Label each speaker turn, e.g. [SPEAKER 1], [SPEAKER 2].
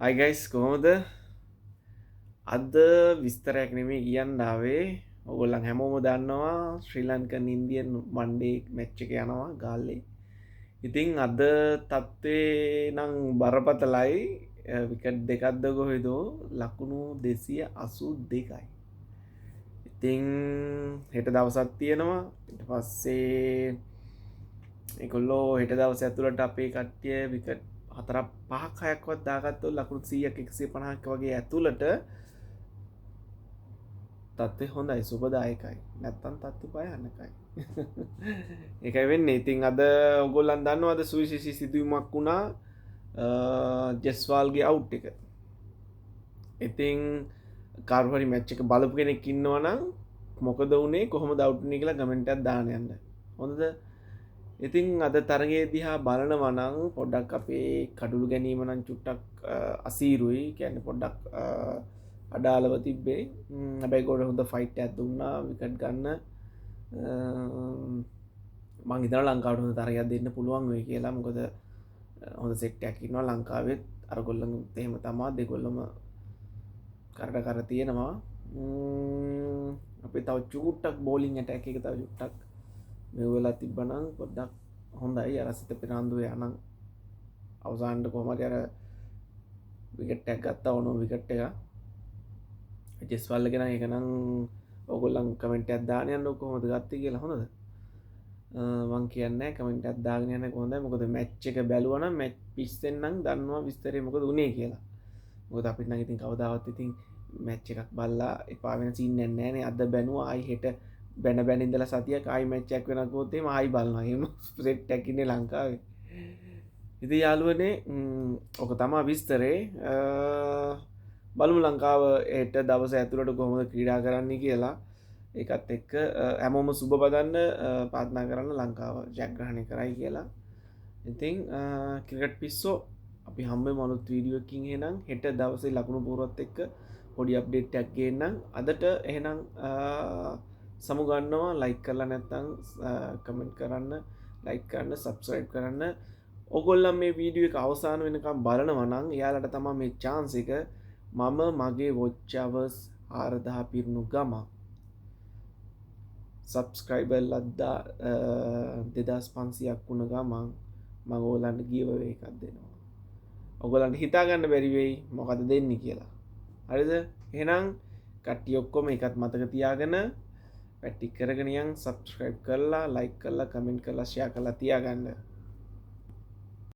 [SPEAKER 1] Hi guys, කොහොමද? අද විස්තරයක් නෙමෙයි කියන්න ආවේ. ඔයගොල්ලන් හැමෝම දන්නවා ශ්‍රී ලංකන් ඉන්දියන් වන්ඩේ මැච් එක යනවා ගාල්ලේ. ඉතින් අද තත්ත්වේ නම් බරපතලයි. විකට් දෙකක්ද කොහෙදෝ ලකුණු 282යි. ඉතින් හෙට දවසක් තියෙනවා. ඊට පස්සේ ඒගොල්ලෝ හෙට දවස් ඇතුළට අපේ කට්ටිය විකට් හතරක් පහක් හයක්වත් දාගත්තොත් ලකුණු 100ක් 150ක් වගේ ඇතුළට තත්ත්වය හොඳයි සුබදායකයි. නැත්තම් තත්ත්වය භයානකයි. ඒකයි වෙන්නේ. ඉතින් අද ඔයගොල්ලන් දන්නවද සුවිශේෂී සිදුවීමක් වුණා ජෙස්වාල්ගේ අවුට් එක. ඉතින් කාරු හරි මැච් එක බලපු කෙනෙක් ඉන්නවා නම් මොකද වුනේ කොහොමද අවුට් වුනේ කියලා කමෙන්ට් එකක් දාන්න යන්න. හොඳද? ඉතින් අද තරගේ දිහා බලනවා නම් පොඩ්ඩක් අපේ කඩුළු ගැනීම නම් චුට්ටක් අසීරුයි. කියන්නේ පොඩ්ඩක් අඩාලව තිබ්බේ. හැබැයි ගොඩ හොඳ ෆයිට් එකක් දුන්නා විකට් ගන්න. මං හිතනවා ලංකාවට හොඳ තරගයක් දෙන්න පුළුවන් වෙයි කියලා. මොකද හොඳ සෙට් එකක් ඉන්නවා ලංකාවෙත්. අර ගොල්ලන්ත් එහෙම තමයි දෙගොල්ලම කරට කර තියෙනවා. අපි තව චුට්ටක් බෝලිං ඇටැක් එක තව චුට්ටක් මේ වෙලා තිබ්බනම් පොඩ්ඩක් හොඳයි. අර සිත පෙරාන්දුවේ යනම් අවසානට කොහමද අර විකට් එකක් ගත්තා ඕනෝ විකට් එක. ජෙස්වල් එක නම් ඒක නම් ඔයගොල්ලන් කමෙන්ට් එකක් දාන්න යන්න කොහොමද ගත්තේ කියලා හොඳද? මං කියන්නේ කමෙන්ට් එකක් දාගෙන යන්න කොහොමද? මොකද මැච් එක බැලුවා නම් මැච් පිස්සෙන් නම් දන්නවා විස්තරේ මොකද උනේ කියලා. මොකද අපිට නම් ඉතින් කවදාවත් ඉතින් මැච් එකක් බලලා එපා වෙන සීන් එකක් නැහැ නේ. අද බැනුවා ආයි හෙට බැන ඉඳලා සතියක් ආයි මැච් එකක් වෙනස් වුණොත් එහෙම ආයි බලනවා. එහෙම සෙට් එකක් ඉන්නේ ලංකාවේ. ඉතින් යාළුවනේ ඔක තමයි විස්තරේ. බලමු ලංකාව හෙට දවස ඇතුළට කොහොමද ක්‍රීඩා කරන්න කියලා. ඒකත් එක්ක හැමෝම සුබ බදන්න ප්‍රාර්ථනා කරන්න ලංකාව ජයග්‍රහණය කරයි කියලා. ඉතින් ක්‍රිකට් පිස්සෝ අපි හම්බෙමු අලුත් වීඩියෝ එකකින් එහෙනම් හෙට දවසේ ලකුණු පුවරුවත් එක්ක පොඩි අප්ඩේට් එකක් ගේන්නම්. අදට එහෙනම් සමු ගන්නවා. ලයික් කරලා නැත්නම් කමෙන්ට් කරන්න, ලයික් කරන්න, සබ්ස්ක්‍රයිබ් කරන්න. ඔයගොල්ලන් මේ වීඩියෝ එක අවසාන වෙනකම් බලනවා නම් එයාලට තමයි මේ chance එක. මම මගේ watch hours 4000 පිරුණු ගම සබ්ස්ක්‍රයිබර් ලද්දා 2500ක් වුණ ගමන් මම ඔයගොල්ලන්ට ගියව් එකක් දෙනවා. ඔයගොල්ලන්ට හිතා ගන්න බැරි වෙයි මොකද දෙන්නේ කියලා. හරිද? එහෙනම් කට්ටිය ඔක්කොම එකත් මතක තියාගෙන පැටි කරගෙන යන් සබ්ස්ක්‍රයිබ් කරලා ලයික් කරලා කමෙන්ට් කරලා ෂෙයා කරලා තියාගන්න.